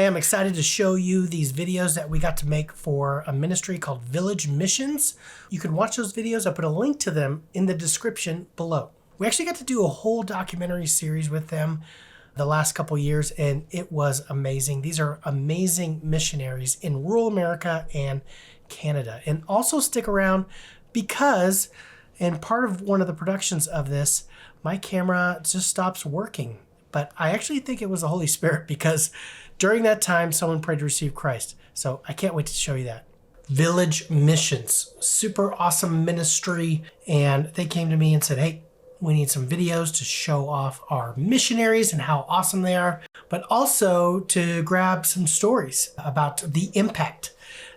Hey, I'm excited to show you these videos that we got to make for a ministry called Village Missions. You can watch those videos. I put a link to them in the description below. We actually got to do a whole documentary series with them the last couple years, and it was amazing. These are amazing missionaries in rural America and Canada. And also stick around because, and part of one of the productions of this, my camera just stops working. But I actually think it was the Holy Spirit because during that time, someone prayed to receive Christ. So I can't wait to show you that. Village Missions, super awesome ministry. And they came to me and said, hey, we need some videos to show off our missionaries and how awesome they are, but also to grab some stories about the impact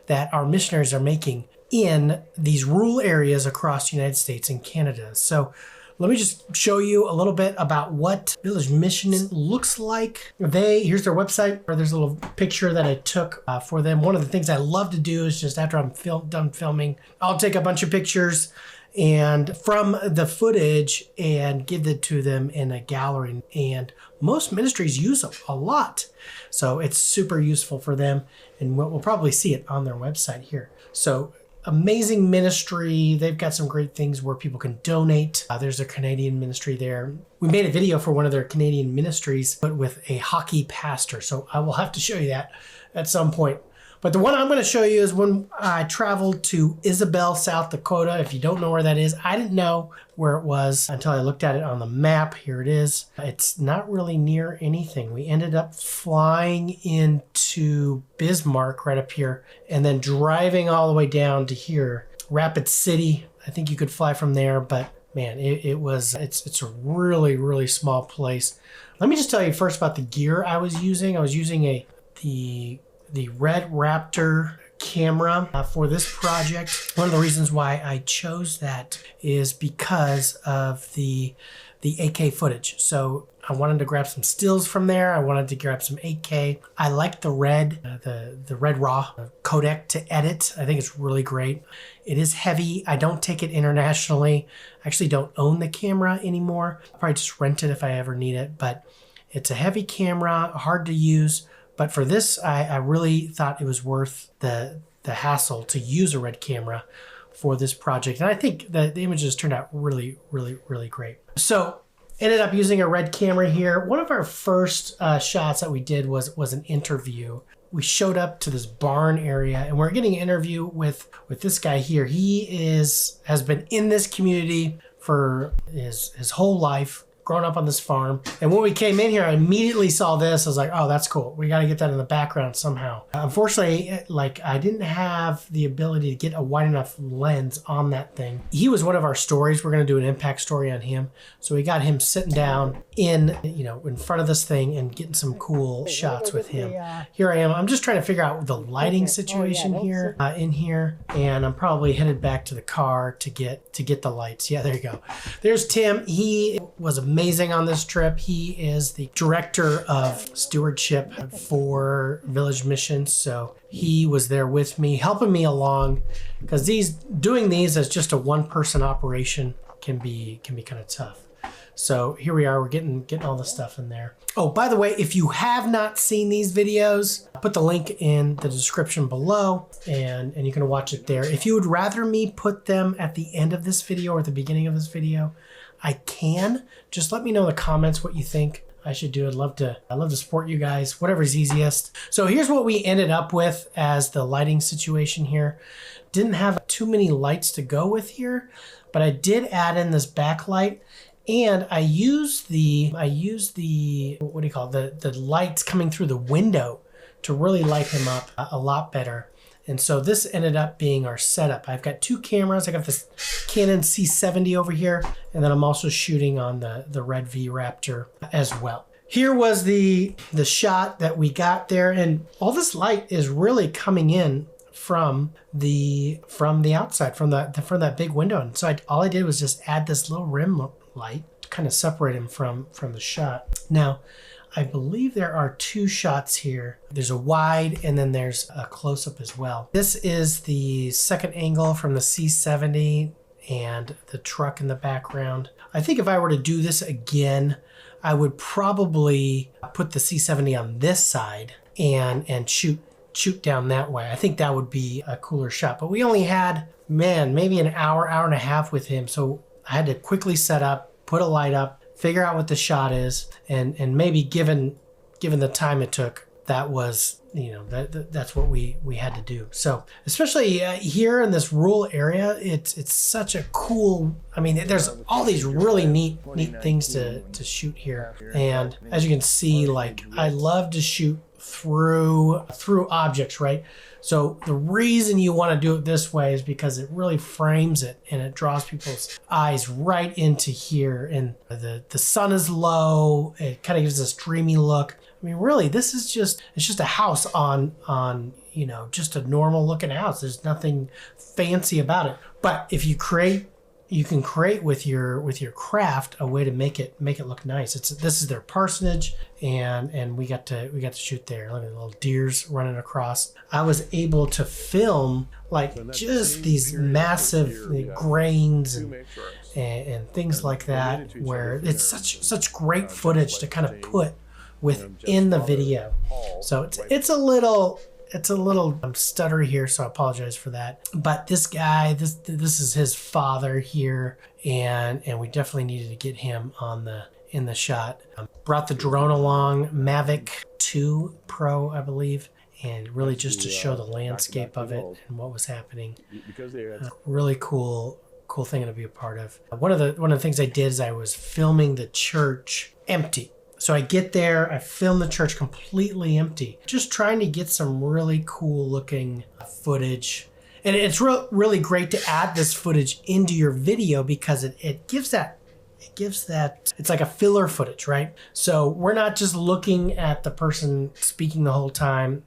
that our missionaries are making in these rural areas across the United States and Canada. So let me just show you a little bit about what Village Mission looks like. Here's their website, or there's a little picture that I took for them. One of the things I love to do is just after I'm done filming, I'll take a bunch of pictures and from the footage and give it to them in a gallery. And most ministries use them a lot. So it's super useful for them. And we'll probably see it on their website here. So amazing ministry. They've got some great things where people can donate. There's a Canadian ministry there. We made a video for one of their Canadian ministries, but with a hockey pastor. So I will have to show you that at some point. But the one I'm going to show you is when I traveled to Isabel, South Dakota. If you don't know where that is, I didn't know where it was until I looked at it on the map. Here it is. It's not really near anything. We ended up flying into Bismarck right up here and then driving all the way down to here. Rapid City. I think you could fly from there, but man, it's a really, really small place. Let me just tell you first about the gear I was using. I was using the Red Raptor camera for this project. One of the reasons why I chose that is because of the 8K footage. So I wanted to grab some stills from there. I wanted to grab some 8K. I like the Red RAW codec to edit. I think it's really great. It is heavy. I don't take it internationally. I actually don't own the camera anymore. I'll probably just rent it if I ever need it, but it's a heavy camera, hard to use. But for this, I really thought it was worth the hassle to use a Red camera for this project. And I think that the images turned out really, really, really great. So ended up using a Red camera here. One of our first shots that we did was an interview. We showed up to this barn area and we're getting an interview with this guy here. He has been in this community for his whole life, grown up on this farm. And when we came in here, I immediately saw this. I was like, oh, that's cool. We got to get that in the background somehow. Unfortunately, I didn't have the ability to get a wide enough lens on that thing. He was one of our stories. We're going to do an impact story on him. So we got him sitting down in front of this thing and getting some cool shots with him. Here I am. I'm just trying to figure out the lighting situation here in here. And I'm probably headed back to the car to get the lights. Yeah, there you go. There's Tim. He was amazing on this trip. He is the director of stewardship for Village Missions. So he was there with me, helping me along, because doing these as just a one-person operation can be kind of tough. So here we are, we're getting all the stuff in there. Oh, by the way, if you have not seen these videos, I'll put the link in the description below and you can watch it there. If you would rather me put them at the end of this video or at the beginning of this video, I can. Just let me know in the comments what you think I should do. I'd love to support you guys, whatever's easiest. So here's what we ended up with as the lighting situation here. Didn't have too many lights to go with here, but I did add in this backlight. And I used the what do you call it? The lights coming through the window to really light him up a lot better. And so this ended up being our setup. I've got two cameras. I got this Canon C70 over here, and then I'm also shooting on the Red V Raptor as well. Here was the shot that we got there, and all this light is really coming in from the outside, from that big window. And so all I did was just add this little rim light to kind of separate him from the shot. Now, I believe there are two shots here. There's a wide and then there's a close-up as well. This is the second angle from the C70 and the truck in the background. I think if I were to do this again, I would probably put the C70 on this side and shoot down that way. I think that would be a cooler shot. But we only had, man, maybe an hour and a half with him. So I had to quickly set up, put a light up, figure out what the shot is, and maybe given the time it took, that was, that's what we had to do. So especially here in this rural area, it's such a cool, I mean, there's all these really neat things to shoot here. And as you can see, like, I love to shoot through objects, right? So the reason you want to do it this way is because it really frames it and it draws people's eyes right into here. And the sun is low. It kind of gives this dreamy look. I mean, really, this is it's just a house on just a normal looking house. There's nothing fancy about it. But if you can create with your craft a way to make it look nice. This is their parsonage, and we got to shoot there. Look at the little deers running across. I was able to film like just these massive grains and things like that, where it's such great footage to kind of put within the video. So it's a little stuttery here, so I apologize for that. But this guy, this is his father here, and we definitely needed to get him in the shot. Brought the drone along, Mavic 2 Pro, I believe, and really just to show the landscape of it and what was happening. Really cool thing to be a part of. One of the things I did is I was filming the church empty. So I get there, I film the church completely empty, just trying to get some really cool looking footage. And it's really great to add this footage into your video because it gives that, it's like a filler footage, right? So we're not just looking at the person speaking the whole time,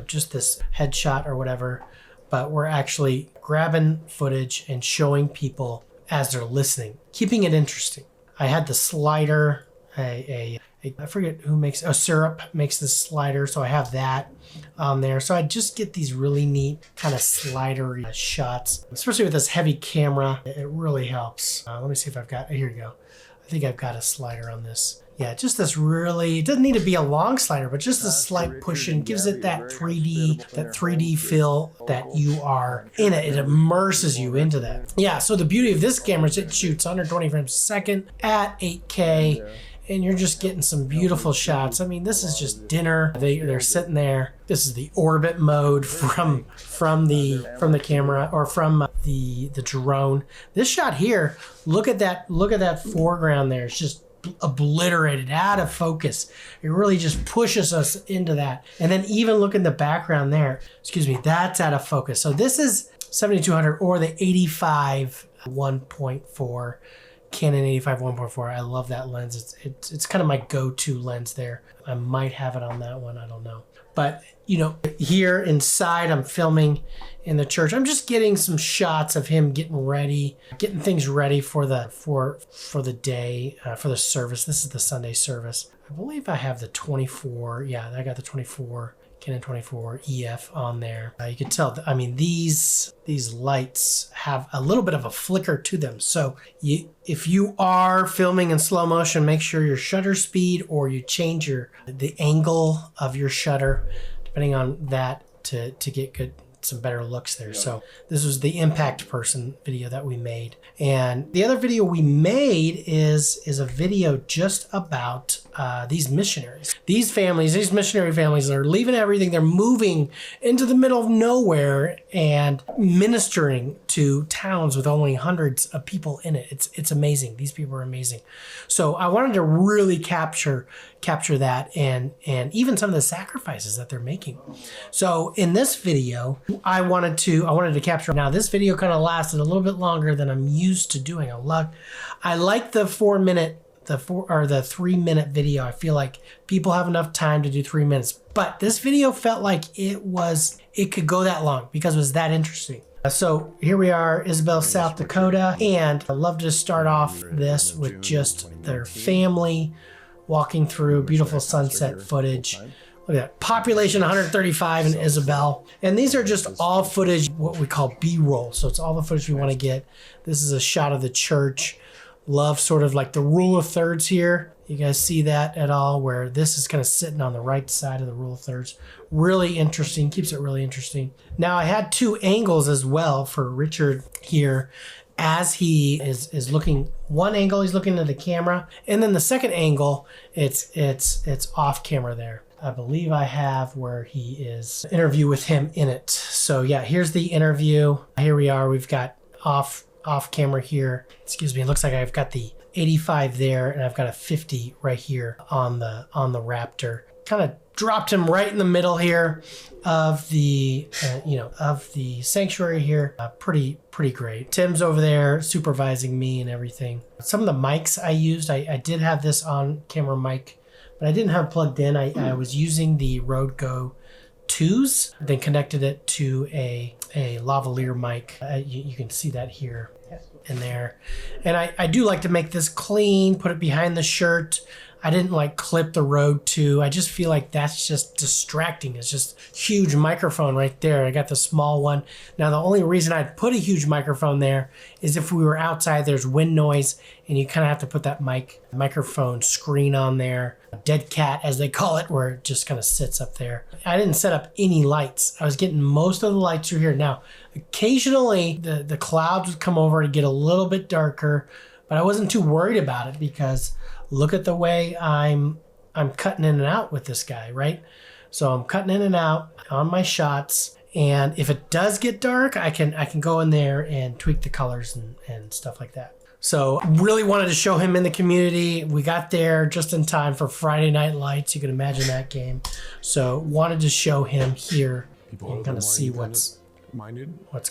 just this headshot or whatever, but we're actually grabbing footage and showing people as they're listening, keeping it interesting. I had the slider, I forget who makes, Syrup makes this slider, so I have that on there. So I just get these really neat kind of slidery shots, especially with this heavy camera. It really helps. Let me see if I've got, here you go. I think I've got a slider on this. Yeah, just this really, it doesn't need to be a long slider, but just a slight push and gives it that 3D feel that you are in it. It immerses you into that. Yeah, so the beauty of this camera is it shoots 120 frames a second at 8K. And you're just getting some beautiful shots. I mean, this is just dinner. They're sitting there. This is the orbit mode from the camera or from the drone. This shot here, look at that foreground there. It's just obliterated, out of focus. It really just pushes us into that. And then even look in the background there. Excuse me, that's out of focus. So this is 7200 or the 85 1.4. Canon 85 1.4. I love that lens. It's kind of my go-to lens there. I might have it on that one. I don't know. But here inside, I'm filming in the church. I'm just getting some shots of him getting things ready for the day, for the service. This is the Sunday service. I believe I have the 24. Yeah, I got the 24. Canon 24 EF on there. You can tell, I mean, these lights have a little bit of a flicker to them. So if you are filming in slow motion, make sure your shutter speed or you change the angle of your shutter, depending on that, to get some better looks there. So this was the impact person video that we made. And the other video we made is a video just about these missionaries. These missionary families are leaving everything. They're moving into the middle of nowhere and ministering to towns with only hundreds of people in it. It's amazing. These people are amazing. So I wanted to really capture that and even some of the sacrifices that they're making. So in this video, I wanted to capture. Now this video kind of lasted a little bit longer than I'm used to doing. I like the 3-minute video. I feel like people have enough time to do 3 minutes, but this video felt like it could go that long because it was that interesting. So here we are, Isabel, South Dakota, and I'd love to start off this with just their family walking through beautiful sunset footage. Look at that, population 135 in Isabel. And these are just all footage, what we call B-roll. So it's all the footage we want to get. This is a shot of the church. Love sort of like the rule of thirds here. You guys see that at all, where this is kind of sitting on the right side of the rule of thirds. Really interesting, keeps it really interesting. Now I had 2 angles as well for Richard here, as he is looking. One angle, he's looking at the camera, and then the second angle, it's off camera there. I believe I have where he is interview with him in it. So yeah, here's the interview. Here we are. We've got off camera here. Excuse me. It looks like I've got the 85 there, and I've got a 50 right here on the Raptor. Kind of dropped him right in the middle here of the of the sanctuary here. Pretty great. Tim's over there supervising me and everything. Some of the mics I used, I did have this on camera mic, but I didn't have it plugged in. I was using the Rode Go 2s, then connected it to a lavalier mic. You can see that here and there. And I do like to make this clean, put it behind the shirt. I didn't like clip the Rode 2. I just feel like that's just distracting. It's just huge microphone right there. I got the small one. Now, the only reason I'd put a huge microphone there is if we were outside, there's wind noise, and you kind of have to put that microphone screen on there. Dead cat, as they call it, where it just kind of sits up there. I didn't set up any lights. I was getting most of the lights through here. Now, occasionally, the clouds would come over to get a little bit darker, but I wasn't too worried about it because look at the way I'm cutting in and out with this guy, right? So I'm cutting in and out on my shots, and if it does get dark, I can go in there and tweak the colors and stuff like that. So really wanted to show him in the community. We got there just in time for Friday Night Lights. You can imagine that game. So wanted to show him here and kind of see what's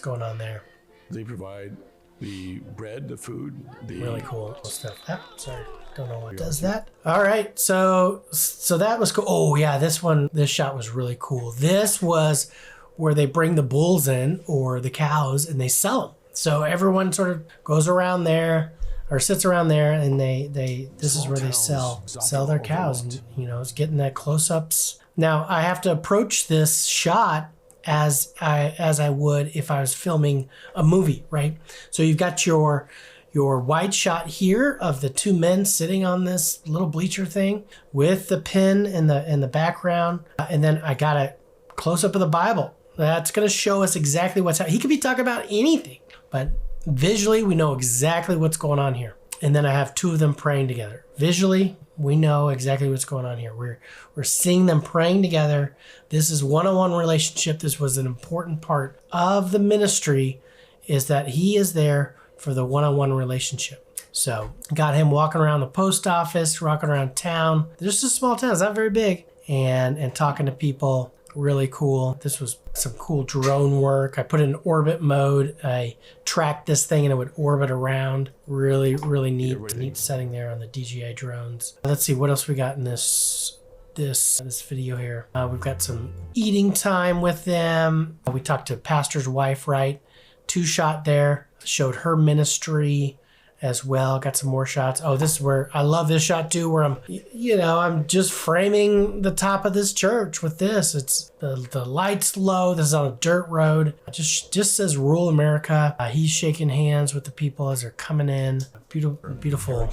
going on there. They provide the bread, the food, the really cool stuff. Sorry. Don't know what does that. All right, so that was cool. Oh yeah, this shot was really cool. This was where they bring the bulls in or the cows and they sell them. So everyone sort of goes around there or sits around there, and this is where they sell their cows, and it's getting that close-ups. Now I have to approach this shot as I would if I was filming a movie, right? So you've got your wide shot here of the 2 men sitting on this little bleacher thing with the pin in the background, and then I got a close up of the Bible. That's going to show us exactly what's happening. He could be talking about anything, but visually we know exactly what's going on here. And then I have 2 of them praying together. Visually, we know exactly what's going on here. We're seeing them praying together. This is one-on-one relationship. This was an important part of the ministry, is that he is there for the one-on-one relationship. So got him walking around the post office, walking around town. There's just a small town, it's not very big, and talking to people. Really cool. This was some cool drone work. I put it in orbit mode. I tracked this thing and it would orbit around. Really neat setting there on the DJI drones. Let's see what else we got in this video here. We've got some eating time with them. We talked to pastor's wife, right? 2 shot there. Showed her ministry as well. Got some more shots. Oh, this is where I love this shot too, where I'm just framing the top of this church with this. It's the light's low. This is on a dirt road. Just says rural America. He's shaking hands with the people as they're coming in. Beautiful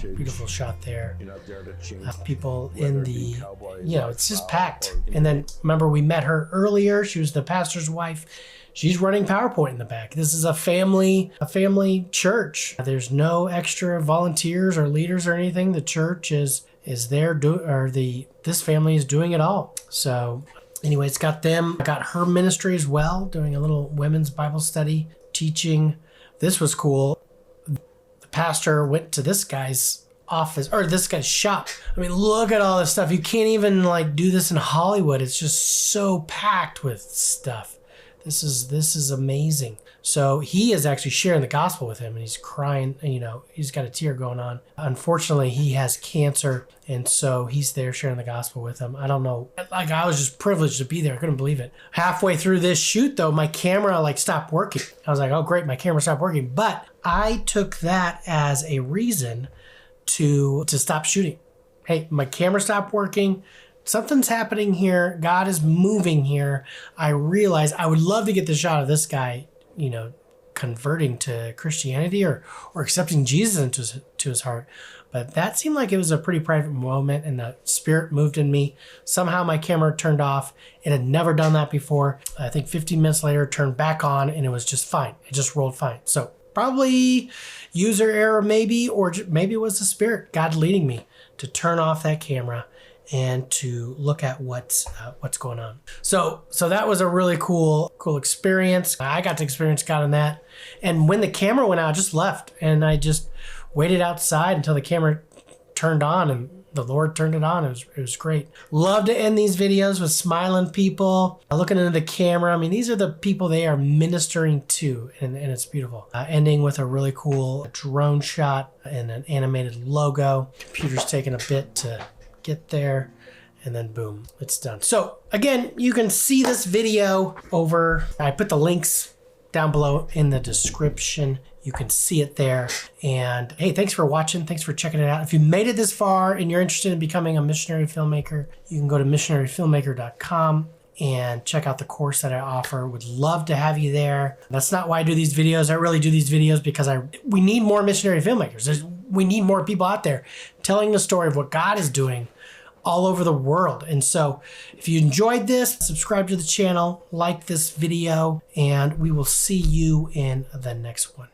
shot there. People in the, it's just packed. And then remember, we met her earlier. She was the pastor's wife. She's running PowerPoint in the back. This is a family church. There's no extra volunteers or leaders or anything. The church is there, this family is doing it all. So anyway, it's got them. I got her ministry as well, doing a little women's Bible study, teaching. This was cool. The pastor went to this guy's office, or this guy's shop. I mean, look at all this stuff. You can't even do this in Hollywood. It's just so packed with stuff. This is amazing. So he is actually sharing the gospel with him, and he's crying, he's got a tear going on. Unfortunately, he has cancer, and so he's there sharing the gospel with him. I don't know. I was just privileged to be there. I couldn't believe it. Halfway through this shoot, though, my camera stopped working. I was like, oh, great, my camera stopped working. But I took that as a reason to stop shooting. Hey, my camera stopped working. Something's happening here. God is moving here. I realize I would love to get the shot of this guy, converting to Christianity or accepting Jesus into his heart. But that seemed like it was a pretty private moment, and the Spirit moved in me. Somehow my camera turned off. It had never done that before. I think 15 minutes later, it turned back on, and it was just fine. It just rolled fine. So probably user error maybe, or maybe it was the Spirit, God leading me to turn off that camera and to look at what's going on. So that was a really cool experience. I got to experience God in that. And when the camera went out, I just left, and I just waited outside until the camera turned on, and the Lord turned it on. It was great. Love to end these videos with smiling people, looking into the camera. I mean, these are the people they are ministering to, and it's beautiful. Ending with a really cool drone shot and an animated logo. Computer's taking a bit to get there, and then boom, it's done. So again, you can see this video over, I put the links down below in the description. You can see it there. And hey, thanks for watching. Thanks for checking it out. If you made it this far and you're interested in becoming a missionary filmmaker, you can go to missionaryfilmmaker.com and check out the course that I offer. Would love to have you there. That's not why I do these videos. I really do these videos because we need more missionary filmmakers. We need more people out there telling the story of what God is doing all over the world. And so if you enjoyed this, subscribe to the channel, like this video, and we will see you in the next one.